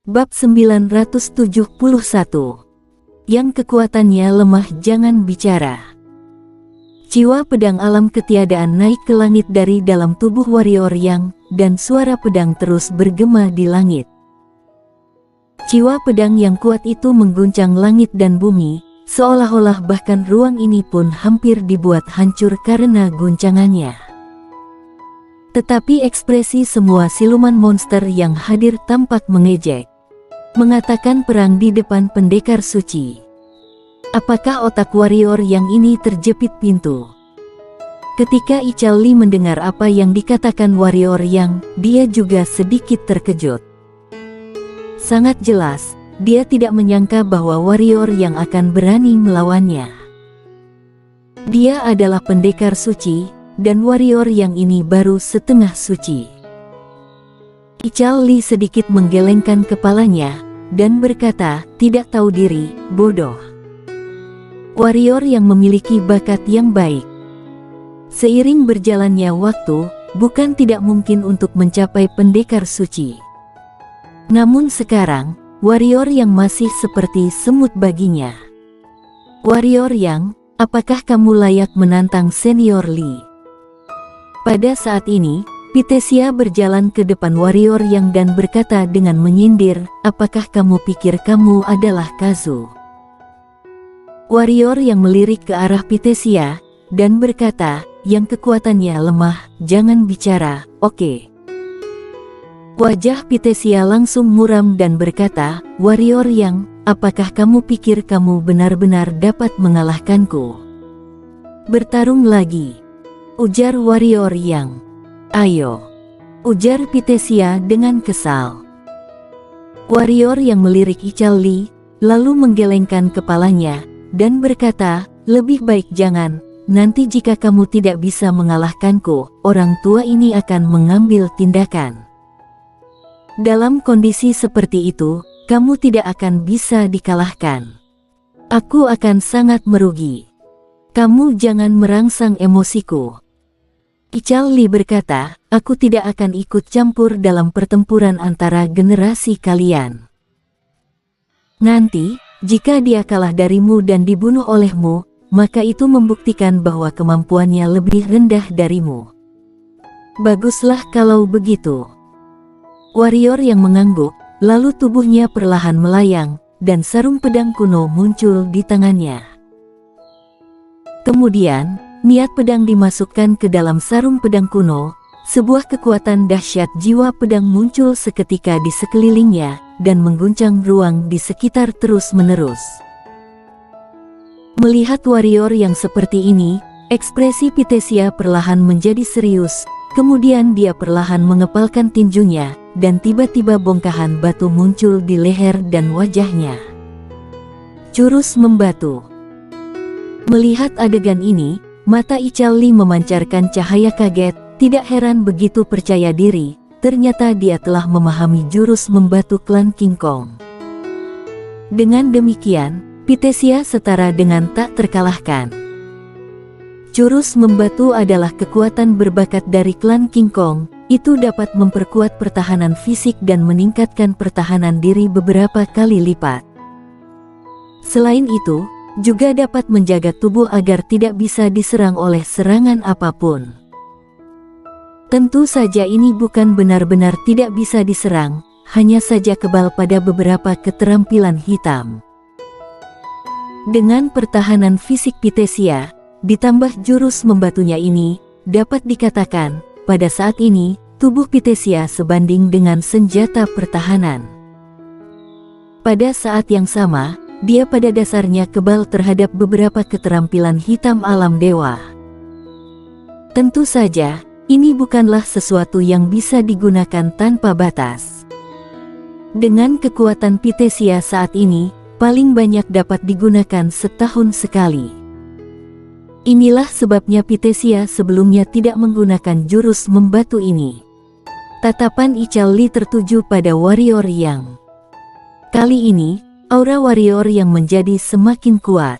Bab 971. Yang kekuatannya lemah jangan bicara. Jiwa pedang alam ketiadaan naik ke langit dari dalam tubuh warrior yang, dan suara pedang terus bergema di langit. Jiwa pedang yang kuat itu mengguncang langit dan bumi, seolah-olah bahkan ruang ini pun hampir dibuat hancur karena guncangannya. Tetapi ekspresi semua siluman monster yang hadir tampak mengejek, mengatakan perang di depan pendekar suci. Apakah otak warrior yang ini terjepit pintu? Ketika Ical Li mendengar apa yang dikatakan warrior yang, dia juga sedikit terkejut. Sangat jelas, dia tidak menyangka bahwa warrior yang akan berani melawannya. Dia adalah pendekar suci, dan warrior yang ini baru setengah suci. Ical Li sedikit menggelengkan kepalanya, dan berkata, tidak tahu diri, bodoh. Warrior yang memiliki bakat yang baik. Seiring berjalannya waktu, bukan tidak mungkin untuk mencapai pendekar suci. Namun sekarang, warrior yang masih seperti semut baginya. Warrior yang, apakah kamu layak menantang senior Li? Pada saat ini, Pitesia berjalan ke depan warrior yang dan berkata dengan menyindir, apakah kamu pikir kamu adalah Kazu? Warrior yang melirik ke arah Pitesia, dan berkata, yang kekuatannya lemah, jangan bicara, oke. Wajah Pitesia langsung muram dan berkata, warrior yang, apakah kamu pikir kamu benar-benar dapat mengalahkanku? Bertarung lagi, ujar warrior yang. Ayo, ujar Pitesia dengan kesal. Warrior yang melirik Ical Li, lalu menggelengkan kepalanya, dan berkata, lebih baik jangan, nanti jika kamu tidak bisa mengalahkanku, orang tua ini akan mengambil tindakan. Dalam kondisi seperti itu, kamu tidak akan bisa dikalahkan. Aku akan sangat merugi. Kamu jangan merangsang emosiku. Ical Li berkata, aku tidak akan ikut campur dalam pertempuran antara generasi kalian. Nanti, jika dia kalah darimu dan dibunuh olehmu, maka itu membuktikan bahwa kemampuannya lebih rendah darimu. Baguslah kalau begitu. Warrior yang mengangguk, lalu tubuhnya perlahan melayang, dan sarung pedang kuno muncul di tangannya. Kemudian, niat pedang dimasukkan ke dalam sarung pedang kuno, sebuah kekuatan dahsyat jiwa pedang muncul seketika di sekelilingnya, dan mengguncang ruang di sekitar terus-menerus. Melihat warrior yang seperti ini, ekspresi Pitesia perlahan menjadi serius, kemudian dia perlahan mengepalkan tinjunya, dan tiba-tiba bongkahan batu muncul di leher dan wajahnya. Jurus membatu. Melihat adegan ini, mata Ical Li memancarkan cahaya kaget, tidak heran begitu percaya diri, ternyata dia telah memahami jurus membatu klan King Kong. Dengan demikian, Pitesia setara dengan tak terkalahkan. Jurus membatu adalah kekuatan berbakat dari klan King Kong, itu dapat memperkuat pertahanan fisik dan meningkatkan pertahanan diri beberapa kali lipat. Selain itu, juga dapat menjaga tubuh agar tidak bisa diserang oleh serangan apapun. Tentu saja ini bukan benar-benar tidak bisa diserang, hanya saja kebal pada beberapa keterampilan hitam. Dengan pertahanan fisik Pitesia, ditambah jurus membatunya ini, dapat dikatakan, pada saat ini, tubuh Pitesia sebanding dengan senjata pertahanan. Pada saat yang sama, dia pada dasarnya kebal terhadap beberapa keterampilan hitam alam dewa. Tentu saja, ini bukanlah sesuatu yang bisa digunakan tanpa batas. Dengan kekuatan Pitesia saat ini, paling banyak dapat digunakan setahun sekali. Inilah sebabnya Pitesia sebelumnya tidak menggunakan jurus membatu ini. Tatapan Ical Li tertuju pada warrior yang. Kali ini, aura warrior yang menjadi semakin kuat.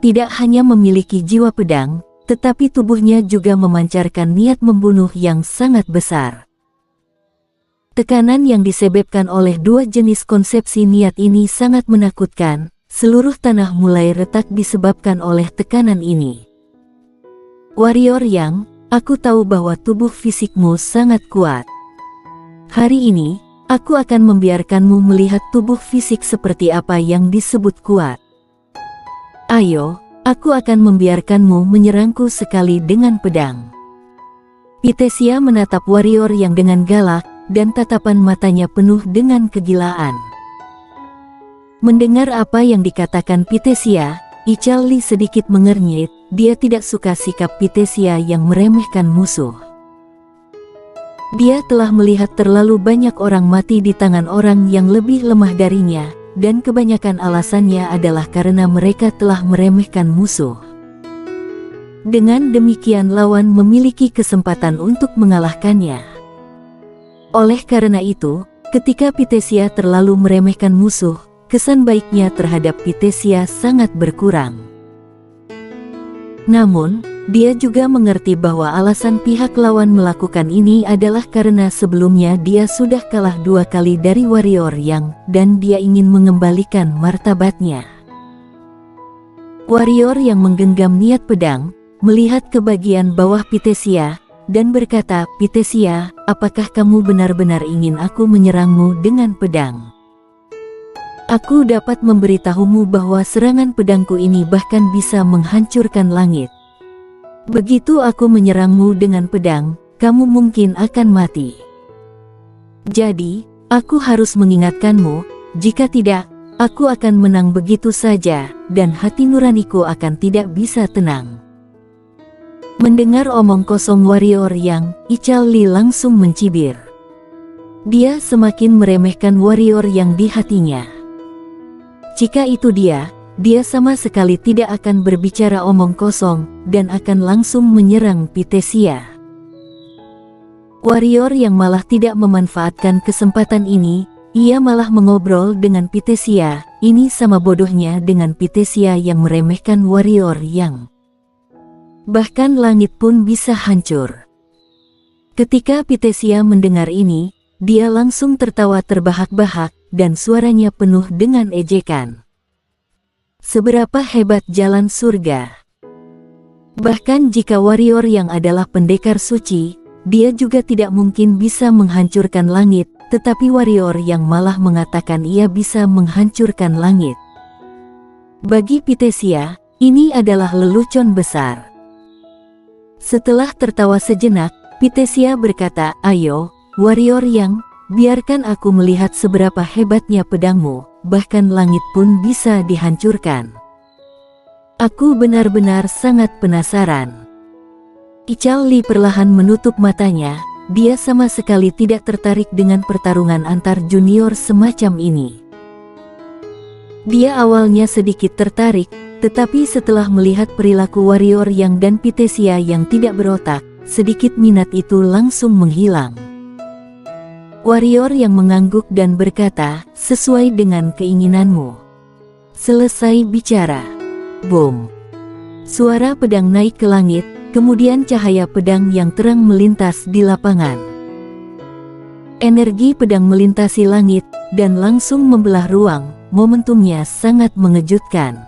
Tidak hanya memiliki jiwa pedang, tetapi tubuhnya juga memancarkan niat membunuh yang sangat besar. Tekanan yang disebabkan oleh dua jenis konsepsi niat ini sangat menakutkan. Seluruh tanah mulai retak disebabkan oleh tekanan ini. Warrior Yang, aku tahu bahwa tubuh fisikmu sangat kuat. Hari ini, aku akan membiarkanmu melihat tubuh fisik seperti apa yang disebut kuat. Ayo, aku akan membiarkanmu menyerangku sekali dengan pedang. Pitesia menatap warrior yang dengan galak, dan tatapan matanya penuh dengan kegilaan. Mendengar apa yang dikatakan Pitesia, Ical Li sedikit mengernyit. Dia tidak suka sikap Pitesia yang meremehkan musuh. Dia telah melihat terlalu banyak orang mati di tangan orang yang lebih lemah darinya, dan kebanyakan alasannya adalah karena mereka telah meremehkan musuh. Dengan demikian lawan memiliki kesempatan untuk mengalahkannya. Oleh karena itu, ketika Pitesia terlalu meremehkan musuh, kesan baiknya terhadap Pitesia sangat berkurang. Namun, dia juga mengerti bahwa alasan pihak lawan melakukan ini adalah karena sebelumnya dia sudah kalah 2 kali dari Warrior Yang, dan dia ingin mengembalikan martabatnya. Warrior yang menggenggam niat pedang, melihat ke bagian bawah Pitesia, dan berkata, "Pitesia, apakah kamu benar-benar ingin aku menyerangmu dengan pedang? Aku dapat memberitahumu bahwa serangan pedangku ini bahkan bisa menghancurkan langit. Begitu aku menyerangmu dengan pedang, kamu mungkin akan mati. Jadi, aku harus mengingatkanmu, jika tidak, aku akan menang begitu saja, dan hati nuraniku akan tidak bisa tenang." Mendengar omong kosong Warrior Yang, Ical Li langsung mencibir. Dia semakin meremehkan Warrior Yang di hatinya. Jika itu dia sama sekali tidak akan berbicara omong kosong, dan akan langsung menyerang Pitesia. Warrior yang malah tidak memanfaatkan kesempatan ini, ia malah mengobrol dengan Pitesia. Ini sama bodohnya dengan Pitesia yang meremehkan Warrior Yang. Bahkan langit pun bisa hancur. Ketika Pitesia mendengar ini, dia langsung tertawa terbahak-bahak, dan suaranya penuh dengan ejekan. Seberapa hebat jalan surga. Bahkan jika Warrior yang adalah pendekar suci, dia juga tidak mungkin bisa menghancurkan langit, tetapi Warrior yang malah mengatakan ia bisa menghancurkan langit. Bagi Pitesia, ini adalah lelucon besar. Setelah tertawa sejenak, Pitesia berkata, "Ayo, Warrior Yang, biarkan aku melihat seberapa hebatnya pedangmu, bahkan langit pun bisa dihancurkan. Aku benar-benar sangat penasaran." Ical Li perlahan menutup matanya, dia sama sekali tidak tertarik dengan pertarungan antar junior semacam ini. Dia awalnya sedikit tertarik, tetapi setelah melihat perilaku Warrior Yang dan Pitesia yang tidak berotak, sedikit minat itu langsung menghilang. Warrior yang mengangguk dan berkata, "Sesuai dengan keinginanmu." Selesai bicara. Boom. Suara pedang naik ke langit, kemudian cahaya pedang yang terang melintas di lapangan. Energi pedang melintasi langit, dan langsung membelah ruang. Momentumnya sangat mengejutkan.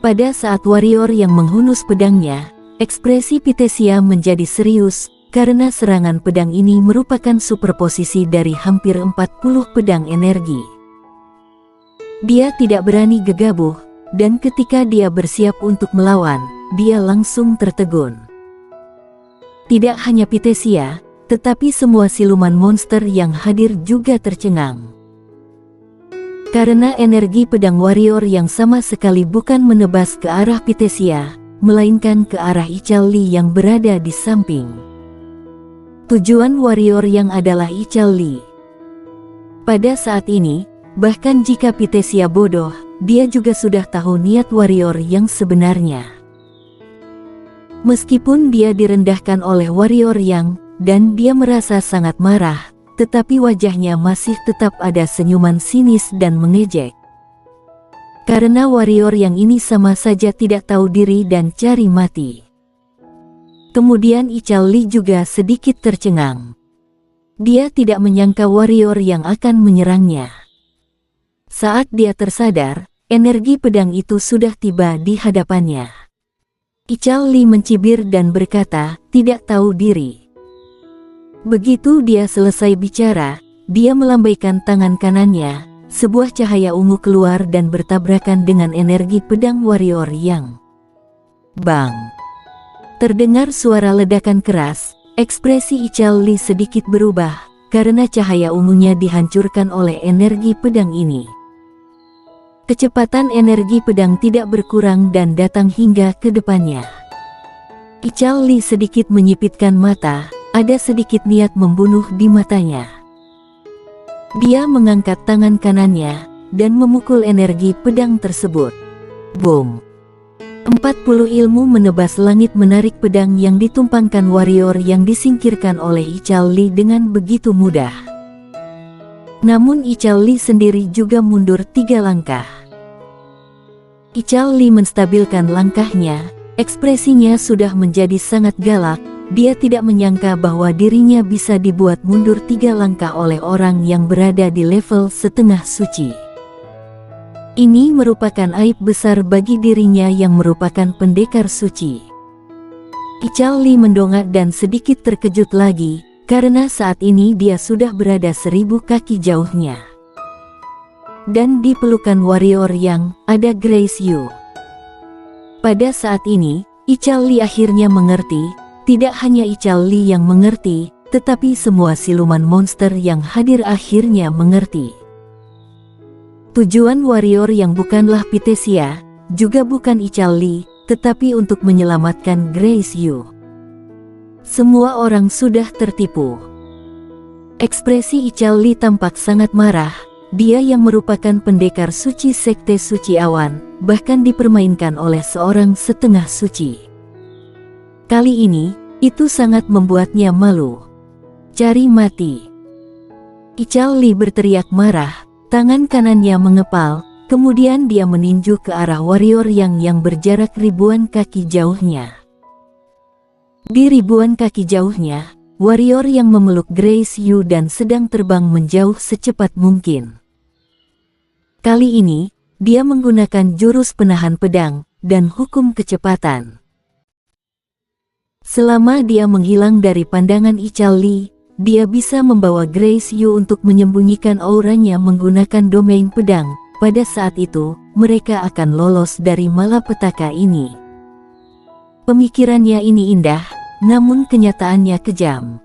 Pada saat Warrior yang menghunus pedangnya, ekspresi Pitesia menjadi serius, karena serangan pedang ini merupakan superposisi dari hampir 40 pedang energi. Dia tidak berani gegabah, dan ketika dia bersiap untuk melawan, dia langsung tertegun. Tidak hanya Pitesia, tetapi semua siluman monster yang hadir juga tercengang. Karena energi pedang Warrior yang sama sekali bukan menebas ke arah Pitesia, melainkan ke arah Ical Li yang berada di samping. Tujuan Warrior yang adalah Ical Li. Pada saat ini, bahkan jika Pitesia bodoh, dia juga sudah tahu niat Warrior yang sebenarnya. Meskipun dia direndahkan oleh Warrior Yang, dan dia merasa sangat marah, tetapi wajahnya masih tetap ada senyuman sinis dan mengejek. Karena Warrior yang ini sama saja tidak tahu diri dan cari mati. Kemudian Ical Li juga sedikit tercengang. Dia tidak menyangka warrior yang akan menyerangnya. Saat dia tersadar, energi pedang itu sudah tiba di hadapannya. Ichal Li mencibir dan berkata, tidak tahu diri. Begitu dia selesai bicara, dia melambaikan tangan kanannya, sebuah cahaya ungu keluar dan bertabrakan dengan energi pedang warrior yang bang. Terdengar suara ledakan keras, ekspresi Ichal Li sedikit berubah, karena cahaya ungunya dihancurkan oleh energi pedang ini. Kecepatan energi pedang tidak berkurang dan datang hingga ke depannya. Ichal Li sedikit menyipitkan mata, ada sedikit niat membunuh di matanya. Dia mengangkat tangan kanannya, dan memukul energi pedang tersebut. Boom! 40 ilmu menebas langit menarik pedang yang ditumpangkan warrior yang disingkirkan oleh Ichal Li dengan begitu mudah. Namun Ichal Li sendiri juga mundur 3 langkah. Ichal Li menstabilkan langkahnya, ekspresinya sudah menjadi sangat galak. Dia tidak menyangka bahwa dirinya bisa dibuat mundur 3 langkah oleh orang yang berada di level setengah suci. Ini merupakan aib besar bagi dirinya yang merupakan pendekar suci. Ichal Li mendongak dan sedikit terkejut lagi, karena saat ini dia sudah berada 1000 kaki jauhnya. Dan di pelukan warrior yang ada Grace Yu. Pada saat ini, Ichal Li akhirnya mengerti. Tidak hanya Ichal Li yang mengerti, tetapi semua siluman monster yang hadir akhirnya mengerti. Tujuan warrior yang bukanlah Pitesia, juga bukan Ichal Li, tetapi untuk menyelamatkan Grace Yu. Semua orang sudah tertipu. Ekspresi Ichal Li tampak sangat marah. Dia yang merupakan pendekar suci sekte suci awan, bahkan dipermainkan oleh seorang setengah suci. Kali ini, itu sangat membuatnya malu. Cari mati! Ichal Li berteriak marah, tangan kanannya mengepal, kemudian dia meninju ke arah warrior yang berjarak ribuan kaki jauhnya. Di ribuan kaki jauhnya, warrior yang memeluk Grace Yu dan sedang terbang menjauh secepat mungkin. Kali ini, dia menggunakan jurus penahan pedang dan hukum kecepatan. Selama dia menghilang dari pandangan Ichal Li, dia bisa membawa Grace Yu untuk menyembunyikan auranya menggunakan domain pedang. Pada saat itu, mereka akan lolos dari malapetaka ini. Pemikirannya ini indah, namun kenyataannya kejam.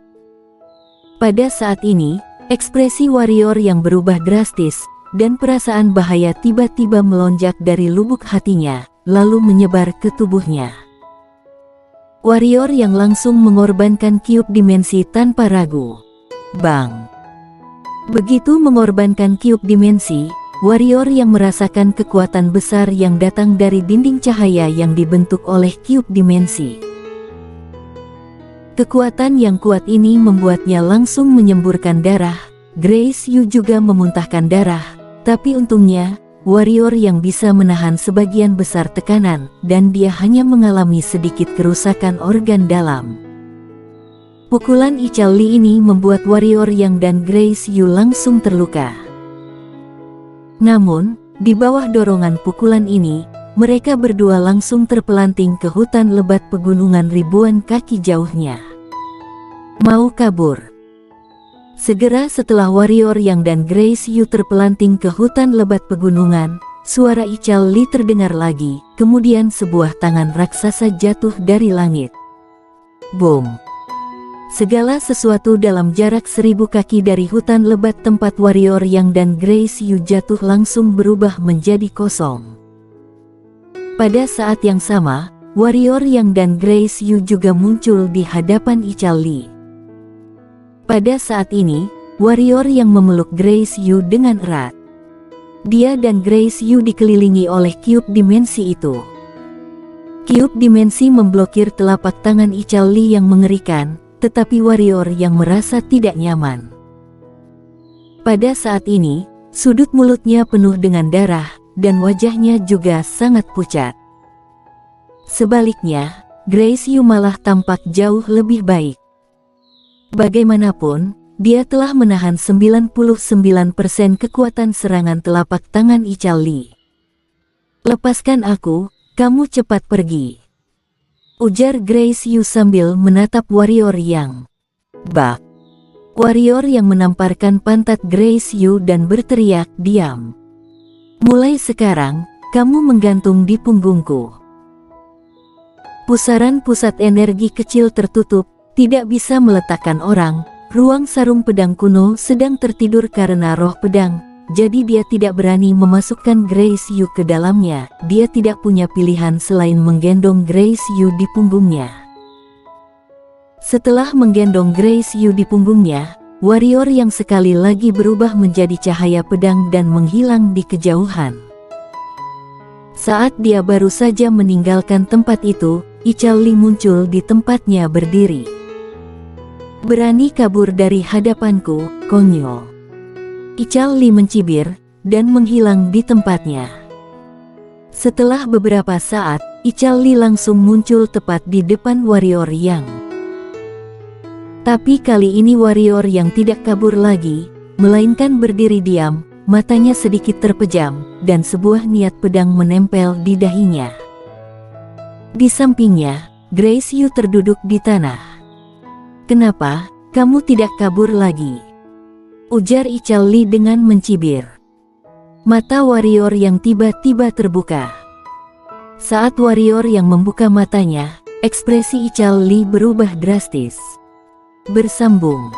Pada saat ini, ekspresi warrior yang berubah drastis, dan perasaan bahaya tiba-tiba melonjak dari lubuk hatinya, lalu menyebar ke tubuhnya. Warrior yang langsung mengorbankan cube dimensi tanpa ragu. Bang! Begitu mengorbankan cube dimensi, warrior yang merasakan kekuatan besar yang datang dari dinding cahaya yang dibentuk oleh cube dimensi. Kekuatan yang kuat ini membuatnya langsung menyemburkan darah. Grace Yu juga memuntahkan darah, tapi untungnya, warrior yang bisa menahan sebagian besar tekanan, dan dia hanya mengalami sedikit kerusakan organ dalam. Pukulan Ichal Li ini membuat warrior yang dan Grace Yu langsung terluka. Namun, di bawah dorongan pukulan ini, mereka berdua langsung terpelanting ke hutan lebat pegunungan ribuan kaki jauhnya. Mau kabur. Segera setelah warrior yang dan Grace Yu terpelanting ke hutan lebat pegunungan, suara Ichal Li terdengar lagi, kemudian sebuah tangan raksasa jatuh dari langit. Boom! Segala sesuatu dalam jarak 1000 kaki dari hutan lebat tempat warrior yang dan Grace Yu jatuh langsung berubah menjadi kosong. Pada saat yang sama, warrior yang dan Grace Yu juga muncul di hadapan Ichal Li. Pada saat ini, warrior yang memeluk Grace Yu dengan erat. Dia dan Grace Yu dikelilingi oleh cube dimensi itu. Cube dimensi memblokir telapak tangan Ichal Li yang mengerikan, tetapi warrior yang merasa tidak nyaman. Pada saat ini, sudut mulutnya penuh dengan darah, dan wajahnya juga sangat pucat. Sebaliknya, Grace Yu malah tampak jauh lebih baik. Bagaimanapun, dia telah menahan 99% kekuatan serangan telapak tangan Ical Li. "Lepaskan aku, kamu cepat pergi," ujar Grace Yu sambil menatap warrior yang bak. Warrior yang menamparkan pantat Grace Yu dan berteriak, "Diam! Mulai sekarang, kamu menggantung di punggungku." Pusaran pusat energi kecil tertutup, tidak bisa meletakkan orang. Ruang sarung pedang kuno sedang tertidur karena roh pedang, jadi dia tidak berani memasukkan Grace Yu ke dalamnya. Dia tidak punya pilihan selain menggendong Grace Yu di punggungnya. Setelah menggendong Grace Yu di punggungnya, warrior yang sekali lagi berubah menjadi cahaya pedang dan menghilang di kejauhan. Saat dia baru saja meninggalkan tempat itu, Ical Li muncul di tempatnya berdiri. "Berani kabur dari hadapanku, konyol," Ical Li mencibir, dan menghilang di tempatnya. Setelah beberapa saat, Ical Li langsung muncul tepat di depan warrior yang Tapi kali ini warrior yang tidak kabur lagi, melainkan berdiri diam, matanya sedikit terpejam, dan sebuah niat pedang menempel di dahinya. Di sampingnya, Grace Yu terduduk di tanah. "Kenapa, kamu tidak kabur lagi?" ujar Ical Li dengan mencibir. Mata warrior yang tiba-tiba terbuka. Saat warrior yang membuka matanya, ekspresi Ical Li berubah drastis. Bersambung.